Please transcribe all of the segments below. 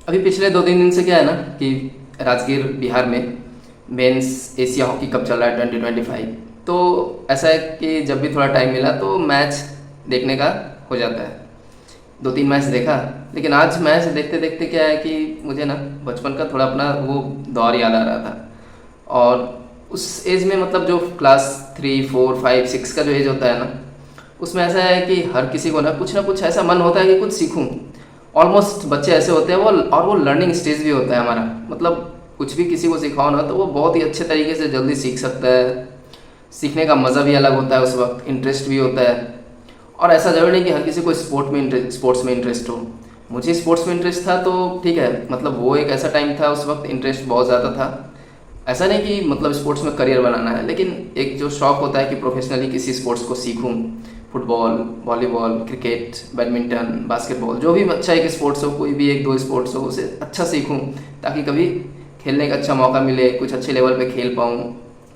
अभी पिछले 2-3 दिन से क्या है ना कि राजगीर बिहार में मेंस एशिया हॉकी कप चल रहा है 2025। तो ऐसा है कि जब भी थोड़ा टाइम मिला तो मैच देखने का हो जाता है। 2-3 मैच देखा। लेकिन आज मैच देखते देखते क्या है कि मुझे ना बचपन का थोड़ा अपना वो दौर याद आ रहा था। और उस एज में मतलब जो क्लास 3, 4, 5, 6 का जो एज होता है ना, उसमें ऐसा है कि हर किसी को ना कुछ ऐसा मन होता है कि कुछ सीखूं। ऑलमोस्ट बच्चे ऐसे होते हैं वो, और वो लर्निंग स्टेज भी होता है हमारा। मतलब कुछ भी किसी को सिखाओ ना तो वो बहुत ही अच्छे तरीके से जल्दी सीख सकता है। सीखने का मज़ा भी अलग होता है, उस वक्त इंटरेस्ट भी होता है। और ऐसा ज़रूरी नहीं कि हर किसी को स्पोर्ट्स में इंटरेस्ट हो। मुझे स्पोर्ट्स में इंटरेस्ट था तो ठीक है, मतलब वो एक ऐसा टाइम था, उस वक्त इंटरेस्ट बहुत ज़्यादा था। ऐसा नहीं कि मतलब स्पोर्ट्स में करियर बनाना है, लेकिन एक जो शौक होता है कि प्रोफेशनली किसी स्पोर्ट्स को सीखूं। Football, volleyball, cricket, badminton, basketball, जो भी अच्छा एक स्पोर्ट्स हो, कोई भी 1-2 स्पोर्ट्स हो, उसे अच्छा सीखूं ताकि कभी खेलने का अच्छा मौका मिले, कुछ अच्छे लेवल पे खेल पाऊँ,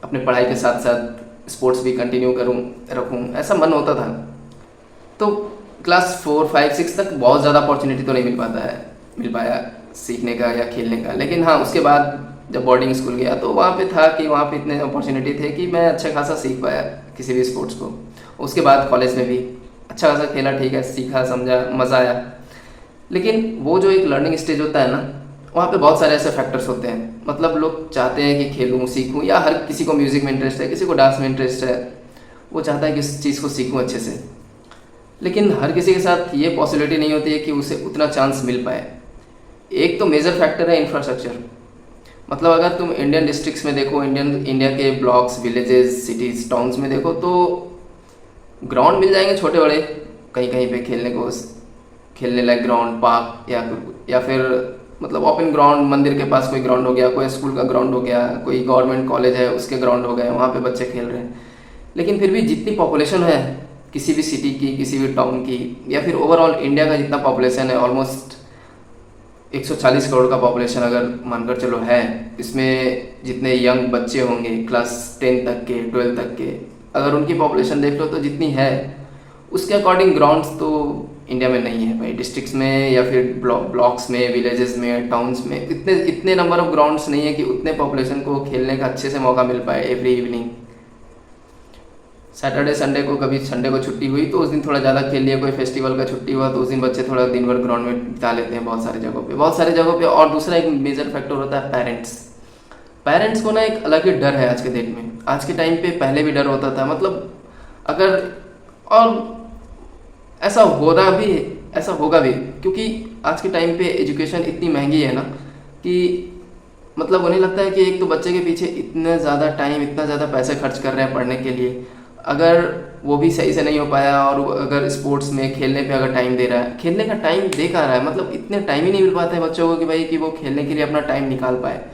अपने पढ़ाई के साथ साथ स्पोर्ट्स भी कंटिन्यू करूँ रखूँ, ऐसा मन होता था। तो क्लास 4, 5, 6 तक बहुत ज़्यादा अपॉर्चुनिटी तो नहीं मिल पाया सीखने का या खेलने का। लेकिन हाँ, उसके बाद जब बोर्डिंग स्कूल गया तो वहाँ पे था कि वहाँ पे इतने अपॉर्चुनिटी थे कि मैं अच्छा खासा सीख पाया किसी भी स्पोर्ट्स को। उसके बाद कॉलेज में भी अच्छा खासा खेला, ठीक है, सीखा, समझा, मज़ा आया। लेकिन वो जो एक लर्निंग स्टेज होता है ना, वहाँ पे बहुत सारे ऐसे फैक्टर्स होते हैं। मतलब लोग चाहते हैं कि खेलूँ, सीखूँ, या हर किसी को म्यूज़िक में इंटरेस्ट है, किसी को डांस में इंटरेस्ट है, वो चाहता है कि उस चीज़ को सीखूँ अच्छे से। लेकिन हर किसी के साथ ये पॉसिबिलिटी नहीं होती है कि उसे उतना चांस मिल पाए। एक तो मेजर फैक्टर है इंफ्रास्ट्रक्चर। मतलब अगर तुम इंडियन डिस्ट्रिक्ट्स में देखो, इंडिया के ब्लॉक्स, विलेजेस, सिटीज़, टाउन्स में देखो तो ग्राउंड मिल जाएंगे छोटे बड़े, कहीं कहीं पे खेलने को, खेलने लायक ग्राउंड, पार्क, या फिर मतलब ओपन ग्राउंड, मंदिर के पास कोई ग्राउंड हो गया, कोई स्कूल का ग्राउंड हो गया, कोई गवर्नमेंट कॉलेज है उसके ग्राउंड हो गए, वहाँ पे बच्चे खेल रहे हैं। लेकिन फिर भी जितनी पॉपुलेशन है किसी भी सिटी की, किसी भी टाउन की, या फिर ओवरऑल इंडिया का जितना पॉपुलेशन है, ऑलमोस्ट 140 करोड़ का पॉपुलेशन अगर मानकर चलो है, इसमें जितने यंग बच्चे होंगे क्लास 10 तक के, 12 तक के, अगर उनकी पॉपुलेशन देख लो तो जितनी है, उसके अकॉर्डिंग ग्राउंड्स तो इंडिया में नहीं है भाई। डिस्ट्रिक्ट्स में या फिर ब्लॉक्स में, विलेजेस में, टाउन्स में इतने इतने नंबर ऑफ ग्राउंड्स नहीं है कि उतने पॉपुलेशन को खेलने का अच्छे से मौका मिल पाए एवरी इवनिंग। सैटरडे संडे को, कभी संडे को छुट्टी हुई तो उस दिन थोड़ा ज़्यादा खेल लिया, कोई फेस्टिवल का छुट्टी हुआ तो उस दिन बच्चे थोड़ा दिन भर ग्राउंड में बिता लेते हैं बहुत सारी जगहों पे, बहुत सारी जगहों पे। और दूसरा एक मेजर फैक्टर होता है पेरेंट्स। पेरेंट्स को ना एक अलग ही डर है आज के डेट में। आज के टाइम पे पहले भी डर होता था, मतलब अगर, और ऐसा हो रहा भी, ऐसा होगा भी, क्योंकि आज के टाइम पे एजुकेशन इतनी महंगी है ना कि मतलब उन्हें लगता है कि एक तो बच्चे के पीछे इतना ज़्यादा टाइम, इतना ज़्यादा पैसे खर्च कर रहे हैं पढ़ने के लिए, अगर वो भी सही से नहीं हो पाया, और अगर स्पोर्ट्स में खेलने पे अगर टाइम दे रहा है, खेलने का टाइम दे कहाँ रहा है, मतलब इतने टाइम ही नहीं मिल पाता है बच्चों को कि भाई कि वो खेलने के लिए अपना टाइम निकाल पाए।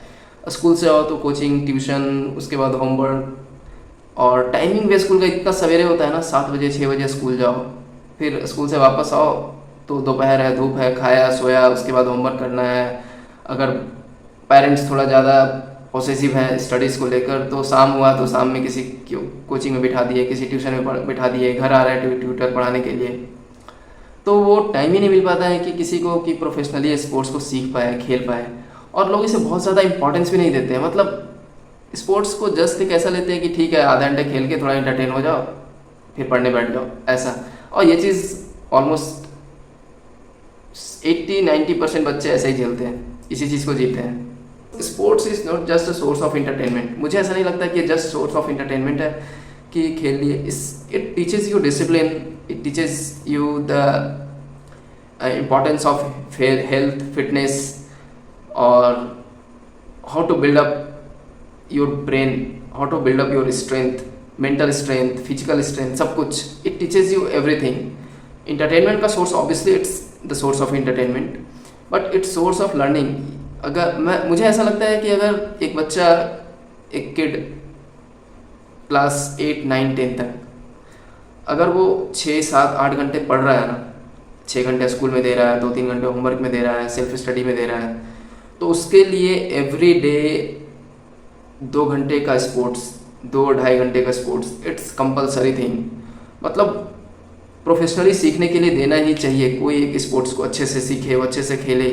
स्कूल से आओ तो कोचिंग, ट्यूशन, उसके बाद होमवर्क, और टाइमिंग भी स्कूल का इतना सवेरे होता है ना, 7 बजे 6 बजे स्कूल जाओ, फिर स्कूल से वापस आओ तो दोपहर है, धूप है, खाया सोया, उसके बाद होमवर्क करना है। अगर पेरेंट्स थोड़ा ज़्यादा पॉसेसिव है स्टडीज़ को लेकर तो शाम हुआ तो शाम में किसी कोचिंग में बिठा दिए, किसी ट्यूशन में बिठा दिए, घर आ रहा है ट्यूटर पढ़ाने के लिए। तो वो टाइम ही नहीं मिल पाता है कि किसी को कि प्रोफेशनली स्पोर्ट्स को सीख पाए, खेल पाए। और लोग इसे बहुत ज़्यादा इंपॉर्टेंस भी नहीं देते हैं। मतलब स्पोर्ट्स को जस्ट एक ऐसा लेते हैं कि ठीक है, आधा घंटे खेल के थोड़ा इंटरटेन हो जाओ, फिर पढ़ने बैठ जाओ, ऐसा। और ये चीज़ ऑलमोस्ट 80-90% बच्चे ऐसे ही झेलते हैं, इसी चीज़ को जीते हैं। Sports is not just a source of entertainment. मुझे ऐसा नहीं लगता कि ये जस्ट सोर्स ऑफ इंटरटेनमेंट है कि खेल लिए। It teaches you discipline, it teaches you the importance of health, fitness, और how to build up your brain, how to build up your strength, mental strength, physical strength, सब कुछ। It teaches you everything. Entertainment का source obviously it's the source of entertainment, but it's source of learning. अगर मुझे ऐसा लगता है कि अगर एक बच्चा, एक किड क्लास 8, 9, 10 तक अगर वो 6, 7, 8 घंटे पढ़ रहा है ना, 6 घंटे स्कूल में दे रहा है, 2-3 घंटे होमवर्क में दे रहा है, सेल्फ स्टडी में दे रहा है, तो उसके लिए एवरी डे 2 घंटे का स्पोर्ट्स, 2-2.5 घंटे का स्पोर्ट्स, इट्स कंपल्सरी थिंग। मतलब प्रोफेशनली सीखने के लिए देना ही चाहिए। कोई एक स्पोर्ट्स को अच्छे से सीखे, वो अच्छे से खेले,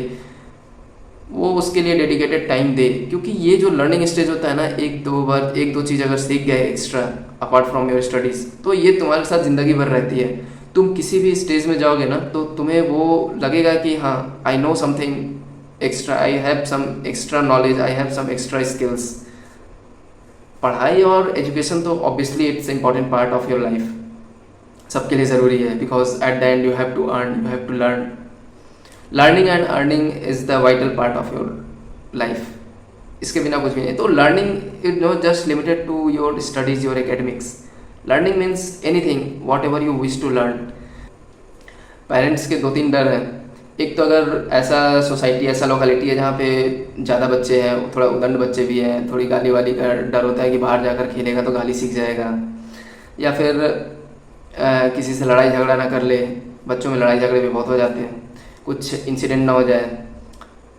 वो उसके लिए डेडिकेटेड टाइम दे, क्योंकि ये जो लर्निंग स्टेज होता है ना, एक दो चीज़ अगर सीख गए extra apart from your studies, तो ये तुम्हारे साथ ज़िंदगी भर रहती है। तुम किसी भी स्टेज में जाओगे ना तो तुम्हें वो लगेगा कि हाँ, I know something extra, I have some extra knowledge, I have some extra skills. पढ़ाई और एजुकेशन तो obviously it's important part of your life, सबके लिए ज़रूरी है, because at the end you have to earn, you have to learn. Learning and earning is the vital part of your life, इसके बिना कुछ भी नहीं। तो learning is not just limited to your studies, your academics. Learning means anything, whatever you wish to learn. Parents के दो तीन डर हैं। एक तो अगर ऐसा सोसाइटी, ऐसा लोकेलिटी है जहाँ पे ज़्यादा बच्चे हैं, थोड़ा उदंड बच्चे भी हैं, थोड़ी गाली वाली का डर होता है कि बाहर जाकर खेलेगा तो गाली सीख जाएगा, या फिर किसी से लड़ाई झगड़ा ना कर ले। बच्चों में लड़ाई झगड़े भी बहुत हो जाते हैं, कुछ इंसिडेंट ना हो जाए।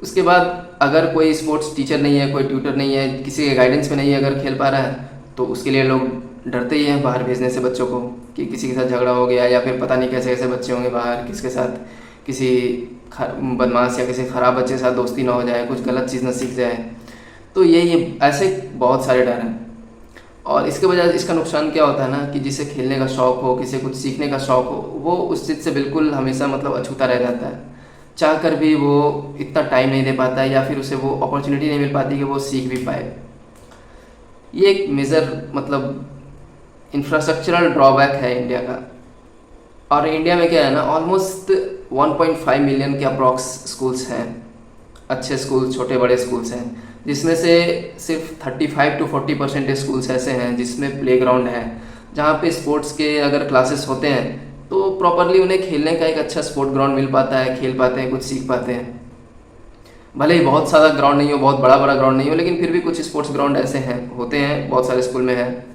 उसके बाद अगर कोई स्पोर्ट्स टीचर नहीं है, कोई ट्यूटर नहीं है, किसी के गाइडेंस में नहीं है, अगर खेल पा रहा है, तो उसके लिए लोग डरते ही हैं बाहर भेजने से बच्चों को, कि किसी के साथ झगड़ा हो गया, या फिर पता नहीं कैसे कैसे बच्चे होंगे बाहर, किसके साथ किसी बदमाश या किसी ख़राब बच्चे के साथ दोस्ती ना हो जाए, कुछ गलत चीज़ ना सीख जाए। तो ये ऐसे बहुत सारे डर हैं। और इसके बजाय इसका नुकसान क्या होता है ना, कि जिसे खेलने का शौक़ हो, किसी कुछ सीखने का शौक़ हो, वो उस चीज़ से बिल्कुल हमेशा मतलब अछूता रह जाता है। चाह कर भी वो इतना टाइम नहीं दे पाता है, या फिर उसे वो अपॉर्चुनिटी नहीं मिल पाती कि वो सीख भी पाए। ये एक मेजर मतलब इंफ्रास्ट्रक्चरल ड्रॉबैक है इंडिया का। और इंडिया में क्या है ना, ऑलमोस्ट 1.5 मिलियन के अप्रॉक्स स्कूल्स हैं, अच्छे स्कूल, छोटे बड़े स्कूल्स हैं, जिसमें से सिर्फ 35 to 40% स्कूल्स ऐसे हैं जिसमें प्लेग्राउंड है, जहाँ पे स्पोर्ट्स के अगर क्लासेस होते हैं तो प्रॉपरली उन्हें खेलने का एक अच्छा स्पोर्ट ग्राउंड मिल पाता है, खेल पाते हैं, कुछ सीख पाते हैं। भले ही बहुत सारा ग्राउंड नहीं हो, बहुत बड़ा बड़ा ग्राउंड नहीं हो, लेकिन फिर भी कुछ स्पोर्ट्स ग्राउंड ऐसे हैं, होते हैं, बहुत सारे स्कूल में है।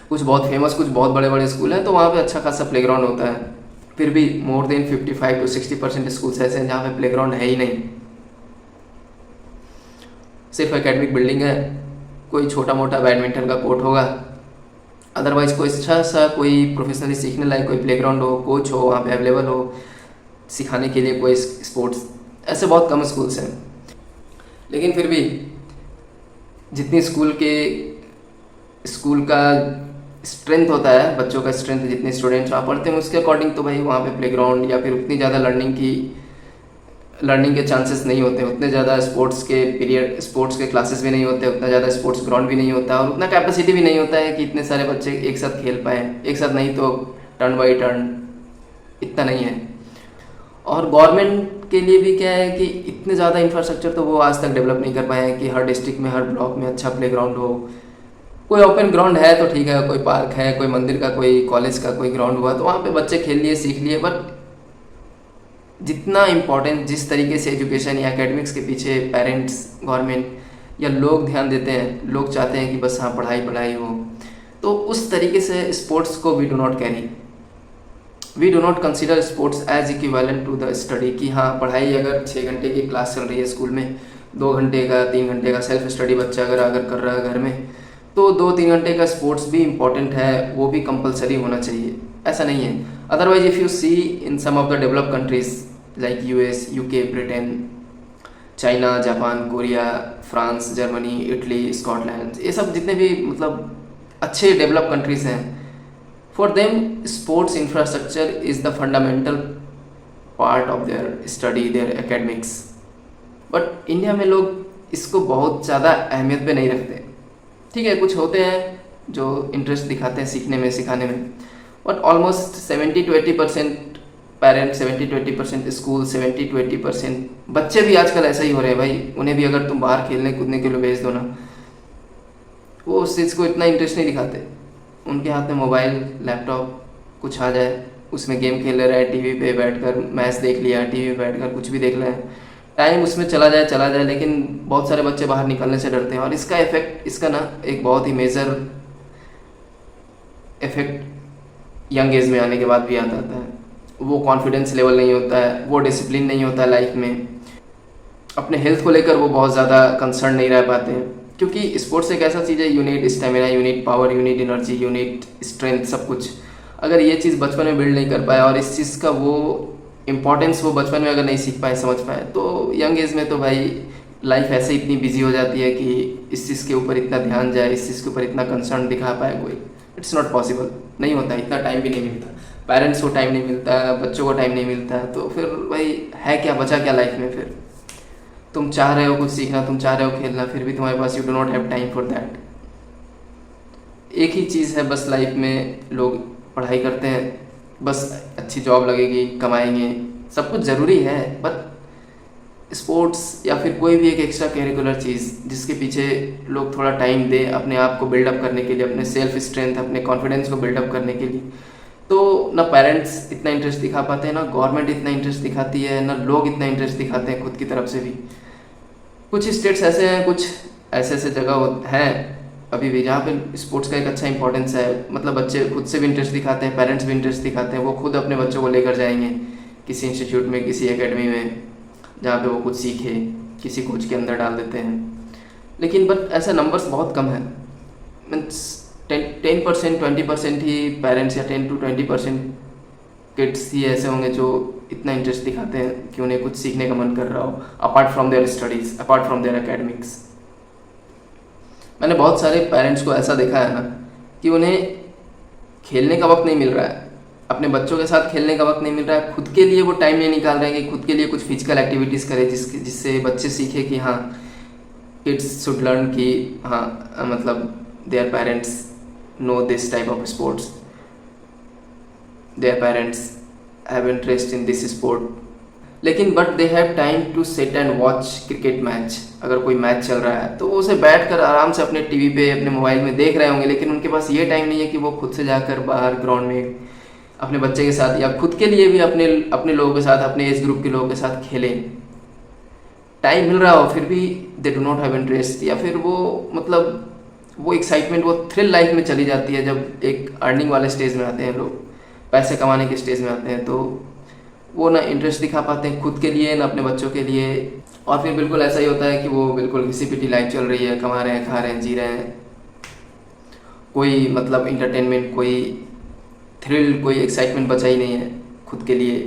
कुछ बहुत फेमस, कुछ बहुत बड़े बड़े स्कूल हैं, तो वहाँ पे अच्छा खासा प्लेग्राउंड होता है। फिर भी मोर देन 55 to 60% स्कूल्स ऐसे हैं जहाँ पे प्लेग्राउंड है ही नहीं, सिर्फ एकेडमिक बिल्डिंग है, कोई छोटा मोटा बैडमिंटन का कोर्ट होगा, अदरवाइज कोई अच्छा सा कोई प्रोफेशनली सीखने लायक कोई प्लेग्राउंड हो, कोच हो वहाँ पे अवेलेबल हो सिखाने के लिए कोई स्पोर्ट्स, ऐसे बहुत कम स्कूल्स हैं। लेकिन फिर भी जितनी स्कूल का स्ट्रेंथ होता है, बच्चों का स्ट्रेंथ, जितने स्टूडेंट्स वहाँ पढ़ते हैं उसके अकॉर्डिंग, तो भाई वहाँ पे प्लेग्राउंड या फिर उतनी ज़्यादा लर्निंग के चांसेस नहीं होते, उतने ज़्यादा स्पोर्ट्स के क्लासेस भी नहीं होते, उतना ज़्यादा स्पोर्ट्स ग्राउंड भी नहीं होता, और उतना कैपेसिटी भी नहीं होता है कि इतने सारे बच्चे एक साथ खेल पाएँ, एक साथ नहीं तो टर्न बाई टर्न, इतना नहीं है। और गवर्नमेंट के लिए भी क्या है कि इतने ज़्यादा इंफ्रास्ट्रक्चर तो वो आज तक डेवलप नहीं कर पाए हैं कि हर डिस्ट्रिक्ट में, हर ब्लॉक में अच्छा प्लेग्राउंड हो। कोई ओपन ग्राउंड है तो ठीक है, कोई पार्क है, कोई मंदिर का, कोई कॉलेज का कोई ग्राउंड हुआ तो वहाँ पे बच्चे खेल लिए, सीख लिए। बट जितना इम्पोर्टेंट, जिस तरीके से एजुकेशन या एकेडमिक्स के पीछे पेरेंट्स, गवर्नमेंट या लोग ध्यान देते हैं, लोग चाहते हैं कि बस हाँ पढ़ाई पढ़ाई हो, तो उस तरीके से स्पोर्ट्स को we do not carry, we do not consider sports as equivalent to the study. कि हाँ पढ़ाई अगर 6 घंटे की क्लास चल रही है स्कूल में, 2 घंटे का 3 घंटे का सेल्फ स्टडी बच्चा अगर कर रहा है घर में, तो 2-3 घंटे का स्पोर्ट्स भी इम्पॉर्टेंट है, वो भी कंपलसरी होना चाहिए, ऐसा नहीं है। Otherwise if you see in some of the developed countries like US, UK, Britain, China, Japan, Korea, France, Germany, Italy, Scotland, ये सब जितने भी मतलब अच्छे डेवलप कंट्रीज हैं, for them sports infrastructure is the fundamental part of their study, their academics. But India में लोग इसको बहुत ज़्यादा अहमियत पे नहीं रखते। ठीक है, कुछ होते हैं जो इंटरेस्ट दिखाते हैं सीखने में, सिखाने में, but almost 70 to 80% parents, 70 to 80% school, 70 to 80% बच्चे भी आजकल ऐसा ही हो रहे हैं भाई। उन्हें भी अगर तुम बाहर खेलने कूदने के लिए भेज दो ना, वो उस चीज़ को इतना इंटरेस्ट नहीं दिखाते। उनके हाथ में मोबाइल, लैपटॉप कुछ आ जाए, उसमें गेम खेल रहे हैं, टीवी पे बैठकर मैच देख लिया, टीवी पे बैठकर कुछ भी देख रहे हैं, टाइम उसमें चला जाए। लेकिन बहुत सारे बच्चे बाहर निकलने से डरते हैं, और इसका इफेक्ट, इसका ना एक बहुत ही मेजर इफेक्ट यंग एज में आने के बाद भी आता है। वो कॉन्फिडेंस लेवल नहीं होता है, वो डिसिप्लिन नहीं होता है लाइफ में, अपने हेल्थ को लेकर वो बहुत ज़्यादा कंसर्न नहीं रह पाते हैं। क्योंकि स्पोर्ट्स एक ऐसा चीज़ है, you need stamina, you need power, you need energy, you need strength, सब कुछ। अगर ये चीज़ बचपन में बिल्ड नहीं कर पाया और इस चीज़ का वो इम्पोर्टेंस वो बचपन में अगर नहीं सीख पाए, समझ पाए, तो यंग एज में तो भाई लाइफ ऐसे इतनी बिजी हो जाती है कि इस चीज़ के ऊपर इतना ध्यान जाए, इस चीज़ के ऊपर इतना कंसर्न दिखा पाए कोई, इट्स नॉट पॉसिबल, नहीं होता, इतना टाइम भी नहीं मिलता, पेरेंट्स को टाइम नहीं मिलता, बच्चों को टाइम नहीं मिलता, तो फिर भाई है क्या बचा क्या लाइफ में? फिर तुम चाह रहे हो कुछ सीखना, तुम चाह रहे हो खेलना, फिर भी तुम्हारे पास you do not have time for that. एक ही चीज़ है बस लाइफ में, लोग पढ़ाई करते हैं, बस अच्छी जॉब लगेगी, कमाएंगे, सब कुछ ज़रूरी है, बट स्पोर्ट्स या फिर कोई भी एक एक्स्ट्रा करिकुलर चीज़ जिसके पीछे लोग थोड़ा टाइम दे अपने आप को बिल्डअप करने के लिए, अपने सेल्फ स्ट्रेंथ, अपने कॉन्फिडेंस को बिल्डअप करने के लिए, तो ना पेरेंट्स इतना इंटरेस्ट दिखा पाते हैं, ना गवर्नमेंट इतना इंटरेस्ट दिखाती है, ना लोग इतना इंटरेस्ट दिखाते हैं खुद की तरफ से भी। कुछ स्टेट्स ऐसे हैं, कुछ ऐसे ऐसे जगह हैं अभी भी जहाँ पे स्पोर्ट्स का एक अच्छा इंपॉर्टेंस है, मतलब बच्चे खुद से भी इंटरेस्ट दिखाते हैं, पेरेंट्स भी इंटरेस्ट दिखाते हैं, वो खुद अपने बच्चों को लेकर जाएंगे किसी इंस्टीट्यूट में, किसी एकेडमी में, जहाँ पे वो कुछ सीखे, किसी कोच के अंदर डाल देते हैं। लेकिन बट ऐसा नंबर्स बहुत कम है, मीन्स 10% 20% ही पेरेंट्स या 10 to 20% किड्स ही ऐसे होंगे जो इतना इंटरेस्ट दिखाते हैं कि उन्हें कुछ सीखने का मन कर रहा हो, apart from their studies, apart from their academics. मैंने बहुत सारे पेरेंट्स को ऐसा देखा है ना कि उन्हें खेलने का वक्त नहीं मिल रहा है, अपने बच्चों के साथ खेलने का वक्त नहीं मिल रहा है, खुद के लिए वो टाइम नहीं निकाल रहे हैं कि खुद के लिए कुछ फिजिकल एक्टिविटीज़ करें जिससे बच्चे सीखे कि हाँ, किड्स शुड लर्न कि हाँ मतलब their parents know this type of sports, their parents have interest in this sport, लेकिन but they have time to sit and watch cricket match. अगर कोई मैच चल रहा है तो वो उसे बैठ कर आराम से अपने टीवी पे, अपने मोबाइल में देख रहे होंगे, लेकिन उनके पास ये टाइम नहीं है कि वो खुद से जाकर बाहर ग्राउंड में अपने बच्चे के साथ या खुद के लिए भी अपने लोगों के साथ, अपने एज ग्रुप के लोगों के साथ खेलें। टाइम मिल रहा हो फिर भी they do not have interest, या फिर वो मतलब वो एक्साइटमेंट, वो थ्रिल लाइफ में चली जाती है जब एक अर्निंग वाले स्टेज में आते हैं लोग, पैसे कमाने के स्टेज में आते हैं, तो वो ना इंटरेस्ट दिखा पाते हैं खुद के लिए ना अपने बच्चों के लिए, और फिर बिल्कुल ऐसा ही होता है कि वो बिल्कुल घिसी-पिटी लाइफ चल रही है, कमा रहे हैं, खा रहे हैं, जी रहे हैं, कोई मतलब इंटरटेनमेंट, कोई थ्रिल, कोई एक्साइटमेंट बचा ही नहीं है खुद के लिए।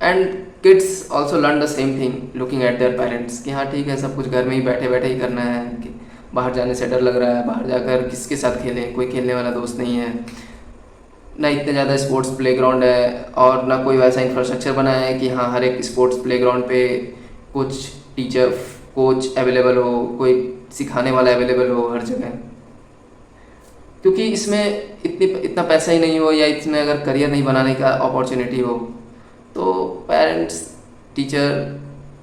And kids also learn the same thing looking at their parents कि हाँ ठीक है, सब कुछ घर में ही बैठे बैठे ही करना है, कि बाहर जाने से डर लग रहा है, बाहर जाकर किसके साथ खेलें, कोई खेलने वाला दोस्त नहीं है, ना इतने ज़्यादा स्पोर्ट्स प्लेग्राउंड है, और ना कोई वैसा इंफ्रास्ट्रक्चर बना है कि हाँ हर एक स्पोर्ट्स प्लेग्राउंड पे कुछ टीचर, कोच अवेलेबल हो, कोई सिखाने वाला अवेलेबल हो हर जगह, क्योंकि इसमें इतना पैसा ही नहीं हो, या इसमें अगर करियर नहीं बनाने का अपॉर्चुनिटी हो, तो पेरेंट्स, टीचर,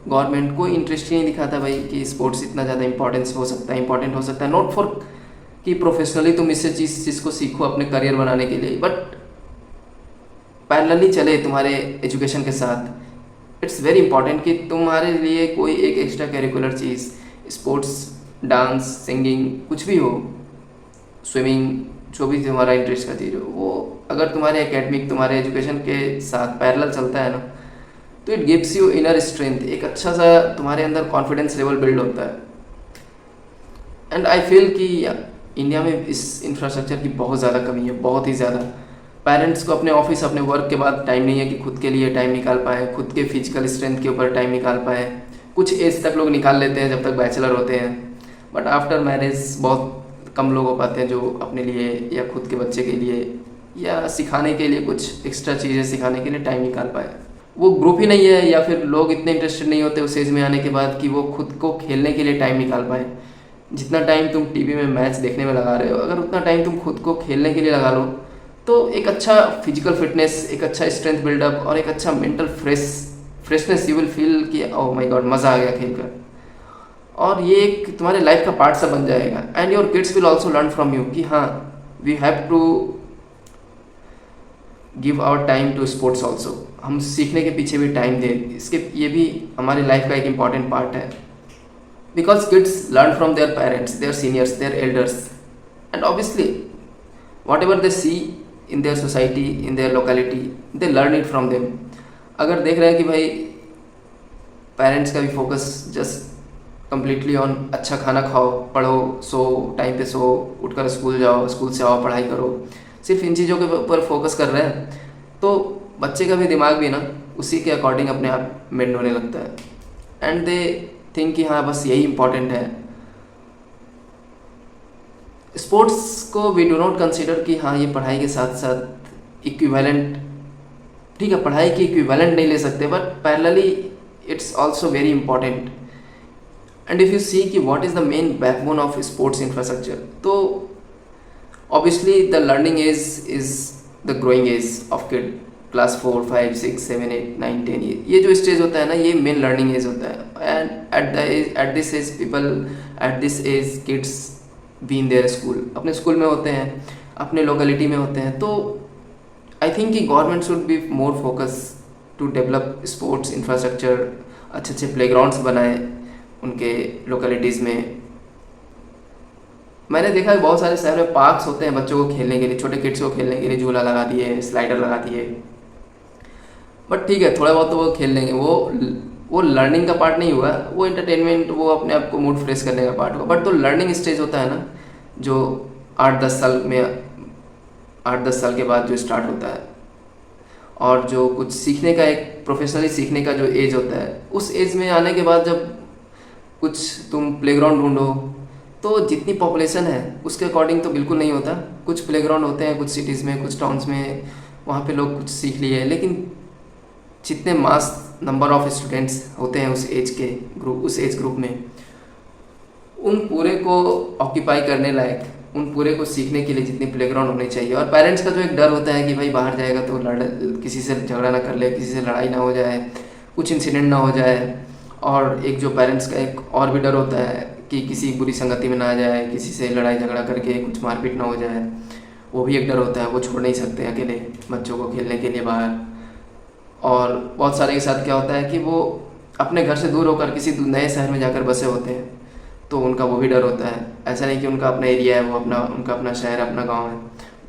गवर्नमेंट कोई इंटरेस्ट ही नहीं दिखाता भाई कि स्पोर्ट्स इतना ज़्यादा इंपॉर्टेंट हो सकता है, नॉट फॉर कि प्रोफेशनली तुम इससे चीज़ को सीखो अपने करियर बनाने के लिए, बट पैरेलली चले तुम्हारे एजुकेशन के साथ। इट्स वेरी इंपॉर्टेंट कि तुम्हारे लिए कोई एक एक्स्ट्रा करिकुलर चीज़, स्पोर्ट्स, डांस, सिंगिंग, कुछ भी हो, स्विमिंग, जो भी तुम्हारा इंटरेस्ट का चीज़ हो, वो अगर तुम्हारे एकेडमिक, तुम्हारे एजुकेशन के साथ पैरेलल चलता है ना, तो it gives you inner strength, एक अच्छा सा तुम्हारे अंदर कॉन्फिडेंस लेवल बिल्ड होता है। एंड आई फील कि इंडिया में इस इंफ्रास्ट्रक्चर की बहुत ज़्यादा कमी है, बहुत ही ज़्यादा। पेरेंट्स को अपने ऑफिस, अपने वर्क के बाद टाइम नहीं है कि खुद के लिए टाइम निकाल पाए, खुद के फिजिकल स्ट्रेंथ के ऊपर टाइम निकाल पाए। कुछ एज तक लोग निकाल लेते हैं जब तक बैचलर होते हैं, बट आफ्टर मैरिज बहुत कम लोग हो पाते हैं जो अपने लिए या खुद के बच्चे के लिए या सिखाने के लिए, कुछ एक्स्ट्रा चीज़ें सिखाने के लिए टाइम निकाल पाए। वो ग्रुप ही नहीं है, या फिर लोग इतने इंटरेस्टेड नहीं होते उस एज में आने के बाद कि वो खुद को खेलने के लिए टाइम निकाल पाए। जितना टाइम तुम टीवी में मैच देखने में लगा रहे हो, अगर उतना टाइम तुम खुद को खेलने के लिए लगा लो, तो एक अच्छा फिजिकल फिटनेस, एक अच्छा स्ट्रेंथ बिल्डअप और एक अच्छा mental freshness you will feel कि ओह माय गॉड, मज़ा आ गया खेलकर, और ये एक तुम्हारे लाइफ का पार्ट सा बन जाएगा। And your kids will also learn from you कि हाँ, we have to give our time to sports also, हम सीखने के पीछे भी टाइम दें, इसके ये भी हमारी लाइफ का एक इम्पॉर्टेंट पार्ट है। Because kids learn from their parents, their seniors, their elders, and obviously whatever they see in their society, in their locality, they learn it from them. अगर देख रहे हैं कि भाई पेरेंट्स का भी फोकस जस्ट कम्प्लीटली ऑन अच्छा खाना खाओ, पढ़ो, सो, टाइम पे सो, उठकर स्कूल जाओ, स्कूल से आओ, पढ़ाई करो, सिर्फ इन चीज़ों के ऊपर फोकस कर रहे हैं, तो बच्चे का भी दिमाग भी ना उसी के अकॉर्डिंग अपने आप मेंड होने लगता है, एंड दे थिंक कि हाँ बस यही इम्पोर्टेंट है। स्पोर्ट्स को वी डू नॉट कंसिडर कि हाँ ये पढ़ाई के साथ साथ इक्विवेलेंट, ठीक है पढ़ाई की इक्विवेलेंट नहीं ले सकते, but parallelly it's also very important. And if you see कि what is the main backbone of sports infrastructure, तो obviously the learning age is the growing age of kid, class 4, 5, 6, 7, 8, 9, 10, ये जो स्टेज होता है ना, ये मेन लर्निंग एज होता है। And at this age people, at this age kids be in their school, अपने स्कूल में होते हैं, अपने लोकेलिटी में होते हैं। तो आई थिंक कि government should be more focus to develop sports infrastructure, अच्छे अच्छे प्लेग्राउंड्स बनाए उनके लोकेलिटीज़ में। मैंने देखा है बहुत सारे शहर में पार्क्स होते हैं बच्चों को खेलने के लिए, छोटे किड्स को खेलने के लिए, झूला लगा दिए, स्लाइडर लगा दिए, बट ठीक है थोड़ा बहुत तो वो खेल लेंगे, वो लर्निंग का पार्ट नहीं हुआ, वो एंटरटेनमेंट, वो अपने आप को मूड फ्रेश करने का पार्ट हुआ। बट तो लर्निंग स्टेज होता है ना, जो 8-10 साल में, 8-10 साल के बाद जो स्टार्ट होता है, और जो कुछ सीखने का, एक प्रोफेशनली सीखने का जो एज होता है, उस एज में आने के बाद जब कुछ तुम प्लेग्राउंड ढूंढो, तो जितनी पॉपुलेशन है उसके अकॉर्डिंग तो बिल्कुल नहीं होता। कुछ प्लेग्राउंड होते हैं कुछ सिटीज़ में, कुछ टाउन्स में, वहाँ पे लोग कुछ सीख लिए, लेकिन जितने मास नंबर ऑफ स्टूडेंट्स होते हैं उस एज के ग्रुप, उस एज ग्रुप में, उन पूरे को ऑक्यूपाई करने लायक, उन पूरे को सीखने के लिए जितनी प्लेग्राउंड होने चाहिए। और पेरेंट्स का जो एक डर होता है कि भाई बाहर जाएगा तो किसी से झगड़ा ना कर ले, किसी से लड़ाई ना हो जाए, कुछ इंसिडेंट ना हो जाए। और एक जो पेरेंट्स का एक और भी डर होता है कि किसी बुरी संगति में ना आ जाए, किसी से लड़ाई झगड़ा करके कुछ मारपीट ना हो जाए, वो भी एक डर होता है। वो छोड़ नहीं सकते अकेले बच्चों को खेलने के लिए बाहर। और बहुत सारे के साथ क्या होता है कि वो अपने घर से दूर होकर किसी नए शहर में जाकर बसे होते हैं, तो उनका वो भी डर होता है। ऐसा नहीं कि उनका अपना एरिया है, वो उनका अपना शहर, अपना गांव है,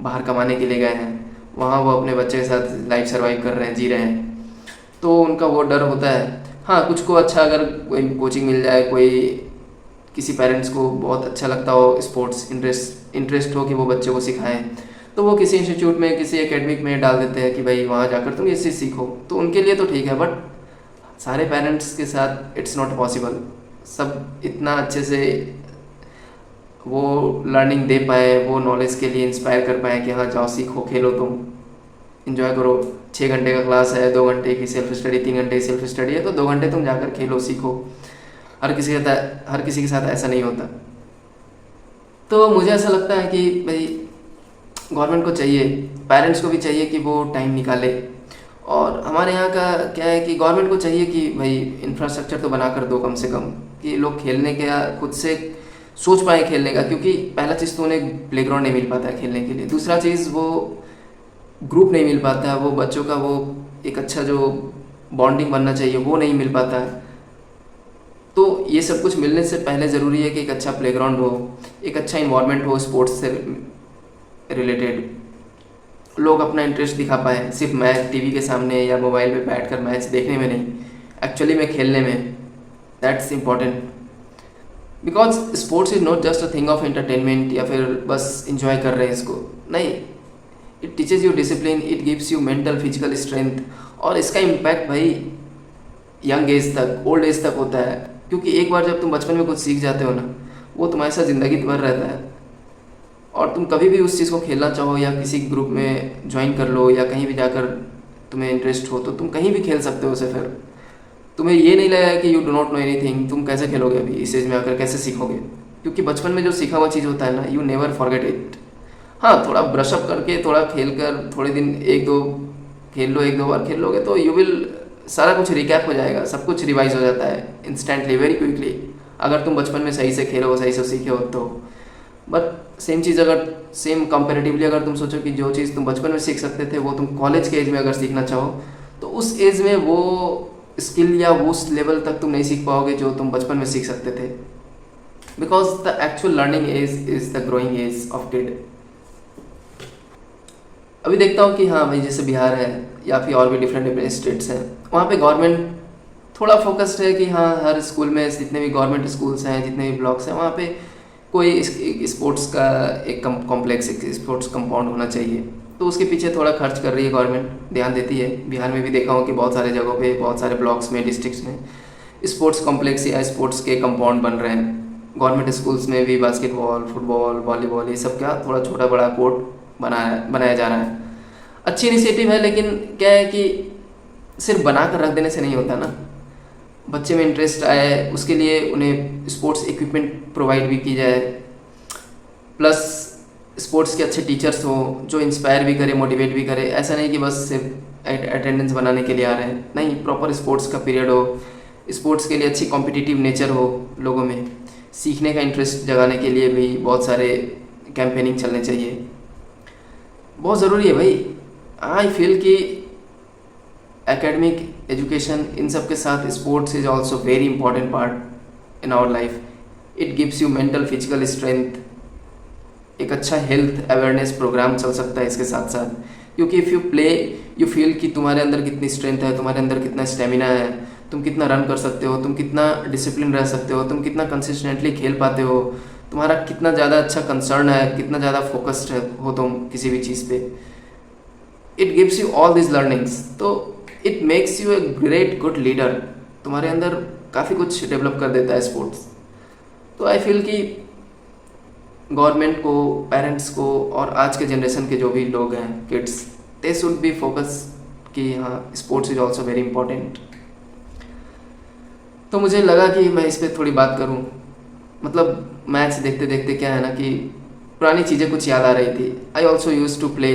बाहर कमाने के लिए गए हैं, वहाँ वो अपने बच्चे के साथ लाइफ सर्वाइव कर रहे हैं, जी रहे हैं, तो उनका वो डर होता है। हाँ, कुछ को अच्छा अगर कोई कोचिंग मिल जाए, कोई किसी पेरेंट्स को बहुत अच्छा लगता हो स्पोर्ट्स, इंटरेस्ट हो कि वो बच्चे को सिखाएं, तो वो किसी इंस्टीट्यूट में, किसी एकेडमिक में डाल देते हैं कि भाई वहाँ जाकर तुम ये चीज़ सीखो, तो उनके लिए तो ठीक है। बट सारे पेरेंट्स के साथ इट्स नॉट पॉसिबल, सब इतना अच्छे से वो लर्निंग दे पाए, वो नॉलेज के लिए इंस्पायर कर पाए कि हाँ जाओ सीखो, खेलो, तुम इन्जॉय करो। 6 घंटे का क्लास है, 2 घंटे की सेल्फ स्टडी, 3 घंटे की सेल्फ स्टडी है, तो 2 घंटे तुम जाकर खेलो, सीखो। हर किसी के साथ ऐसा नहीं होता। तो मुझे ऐसा लगता है कि भाई गवर्नमेंट को चाहिए, पेरेंट्स को भी चाहिए कि वो टाइम निकाले। और हमारे यहाँ का क्या है कि गवर्नमेंट को चाहिए कि भाई इंफ्रास्ट्रक्चर तो बना कर दो कम से कम, कि लोग खेलने के खुद से सोच पाए खेलने का। क्योंकि पहला चीज़ तो उन्हें प्लेग्राउंड नहीं मिल पाता है खेलने के लिए, दूसरा चीज़ वो ग्रुप नहीं मिल पाता है, वो बच्चों का वो एक अच्छा जो बॉन्डिंग बनना चाहिए वो नहीं मिल पाता है। तो ये सब कुछ मिलने से पहले ज़रूरी है कि एक अच्छा प्लेग्राउंड हो, एक अच्छा इन्वायरमेंट हो स्पोर्ट्स से रिलेटेड, लोग अपना इंटरेस्ट दिखा पाए, सिर्फ मैच टीवी के सामने या मोबाइल पे बैठकर मैच देखने में नहीं, एक्चुअली में खेलने में। That's important, because sports is not just a thing of entertainment या फिर बस इंजॉय कर रहे हैं इसको, नहीं। It teaches you discipline, it gives you mental physical strength, और इसका इम्पैक्ट भाई यंग एज तक, ओल्ड एज तक होता है। क्योंकि एक बार जब तुम बचपन में कुछ सीख जाते हो ना, वो तुम्हारे साथ ज़िंदगी भर रहता है। और तुम कभी भी उस चीज़ को खेलना चाहो या किसी ग्रुप में ज्वाइन कर लो या कहीं भी जाकर तुम्हें इंटरेस्ट हो, तो तुम कहीं भी खेल सकते हो उसे। फिर तुम्हें ये नहीं लगेगा कि you do not know anything, तुम कैसे खेलोगे अभी इस एज में आकर, कैसे सीखोगे। क्योंकि बचपन में जो सीखा हुआ चीज़ होता है ना, यू नेवर फॉरगेट इट। हाँ, थोड़ा ब्रशअप करके, थोड़ा खेल कर, थोड़े दिन 1-2 खेल लो, 1-2 बार खेल लोगे तो यू विल, सारा कुछ रिकैप हो जाएगा, सब कुछ रिवाइज हो जाता है इंस्टेंटली, वेरी क्विकली, अगर तुम बचपन में सही से खेलो, सही से सीखे हो तो। बट सेम चीज़ अगर सेम कंपेरेटिवली अगर तुम सोचो कि जो चीज़ तुम बचपन में सीख सकते थे वो तुम कॉलेज के एज में अगर सीखना चाहो, तो उस एज में वो स्किल या उस लेवल तक तुम नहीं सीख पाओगे जो तुम बचपन में सीख सकते थे। Because the actual learning age is the growing age of kid. अभी देखता हूँ कि हाँ भाई, जैसे बिहार है या फिर और भी डिफरेंट स्टेट्स हैं, वहाँ पे गवर्नमेंट थोड़ा फोकस्ड है कि हाँ हर स्कूल में, जितने भी गवर्नमेंट स्कूल्स हैं, जितने भी ब्लॉक्स हैं, वहाँ पे कोई स्पोर्ट्स का एक कॉम्प्लेक्स, एक स्पोर्ट्स कंपाउंड होना चाहिए। तो उसके पीछे थोड़ा खर्च कर रही है गवर्नमेंट, ध्यान देती है। बिहार में भी देखा हूँ कि बहुत सारे जगहों पे, बहुत सारे ब्लॉक्स में, डिस्ट्रिक्ट्स में स्पोर्ट्स कॉम्प्लेक्स या स्पोर्ट्स के कंपाउंड बन रहे हैं। गवर्नमेंट स्कूल्स में भी बास्केटबॉल, फुटबॉल, वॉलीबॉल, ये सब का थोड़ा छोटा बड़ा कोर्ट बनाया जा रहा है। अच्छी इनिशिएटिव है, लेकिन क्या है कि सिर्फ बना कर रख देने से नहीं होता ना। बच्चे में इंटरेस्ट आए, उसके लिए उन्हें स्पोर्ट्स इक्विपमेंट प्रोवाइड भी की जाए, प्लस स्पोर्ट्स के अच्छे टीचर्स हो जो इंस्पायर भी करे, मोटिवेट भी करे। ऐसा नहीं कि बस सिर्फ अटेंडेंस बनाने के लिए आ रहे हैं, नहीं, प्रॉपर स्पोर्ट्स का पीरियड हो, स्पोर्ट्स के लिए अच्छी कॉम्पिटिटिव नेचर हो लोगों में, सीखने का इंटरेस्ट जगाने के लिए भी बहुत सारे कैंपेनिंग चलने चाहिए। बहुत ज़रूरी है भाई। आई फील कि एकेडमिक एजुकेशन इन सब के साथ sports is also very important part in our life. It gives you mental physical strength. एक अच्छा हेल्थ अवेयरनेस प्रोग्राम चल सकता है इसके साथ साथ, क्योंकि if you play you feel कि तुम्हारे अंदर कितनी स्ट्रेंथ है, तुम्हारे अंदर कितना स्टेमिना है, तुम कितना रन कर सकते हो, तुम कितना डिसिप्लिन रह सकते हो, तुम कितना कंसिस्टेंटली खेल पाते हो, तुम्हारा कितना ज़्यादा अच्छा कंसर्न है, कितना ज़्यादा फोकस्ड हो तुम किसी भी चीज़ पे। It gives you all this learnings, तो it makes you a great good leader. तुम्हारे अंदर काफ़ी कुछ डेवलप कर देता है स्पोर्ट्स। तो आई फील कि गवर्नमेंट को, पेरेंट्स को और आज के जनरेशन के जो भी लोग हैं, kids, they should be focus कि हाँ, sports is also very important. तो मुझे लगा कि मैं इस पर थोड़ी बात करूं। मतलब मैच देखते देखते क्या है ना कि पुरानी चीज़ें कुछ याद आ रही थी। I also use to play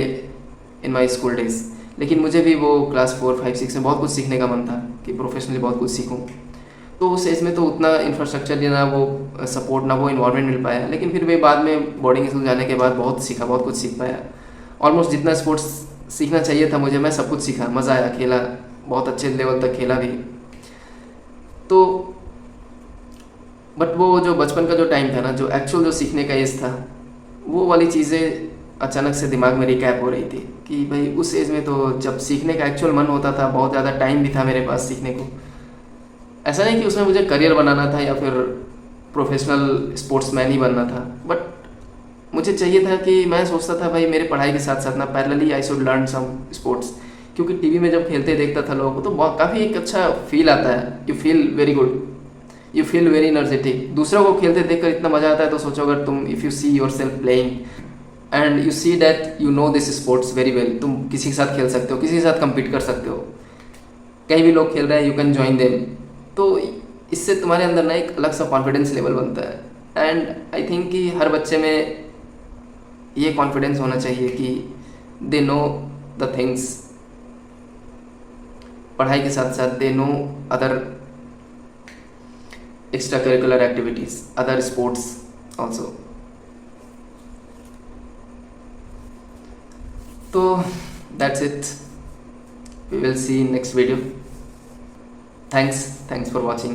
in my school days, लेकिन मुझे भी वो क्लास 4, 5, 6 में बहुत कुछ सीखने का मन था कि प्रोफेशनली बहुत कुछ सीखूं। तो उस एज में तो उतना इंफ्रास्ट्रक्चर या ना वो सपोर्ट, ना वो इन्वायरमेंट मिल पाया, लेकिन फिर भी बाद में बोर्डिंग स्कूल जाने के बाद बहुत सीखा, बहुत कुछ सीख पाया। ऑलमोस्ट जितना स्पोर्ट्स सीखना चाहिए था मुझे, मैं सब कुछ सीखा, मज़ा आया, खेला, बहुत अच्छे लेवल तक खेला भी। तो बट वो जो बचपन का जो टाइम था ना, जो एक्चुअल जो सीखने का एज था, वो वाली चीज़ें अचानक से दिमाग में रिकैप हो रही थी कि भाई उस एज में तो जब सीखने का एक्चुअल मन होता था, बहुत ज़्यादा टाइम भी था मेरे पास सीखने को। ऐसा नहीं कि उसमें मुझे करियर बनाना था या फिर प्रोफेशनल स्पोर्ट्समैन ही बनना था, बट मुझे चाहिए था कि मैं सोचता था भाई मेरे पढ़ाई के साथ साथ ना parallelly I should learn some sports. क्योंकि टीवी में जब खेलते देखता था लोगों को तो बहुत काफ़ी एक अच्छा फील आता है। You feel very good, you feel very energetic. दूसरों को खेलते देखकर इतना मज़ा आता है, तो सोचो अगर तुम, if you see your self playing and you see that you know this sports very well, तुम किसी के साथ खेल सकते हो, किसी के साथ कम्पीट कर सकते हो, कहीं भी लोग खेल रहे हैं, यू कैन ज्वाइन देम। तो इससे तुम्हारे अंदर ना एक अलग सा कॉन्फिडेंस लेवल बनता है। एंड आई थिंक कि हर बच्चे में ये कॉन्फिडेंस होना चाहिए कि दे नो द थिंग्स, पढ़ाई के साथ साथ they know other extra curricular activities, other sports also. तो that's it, we will see in next video. Thanks for watching.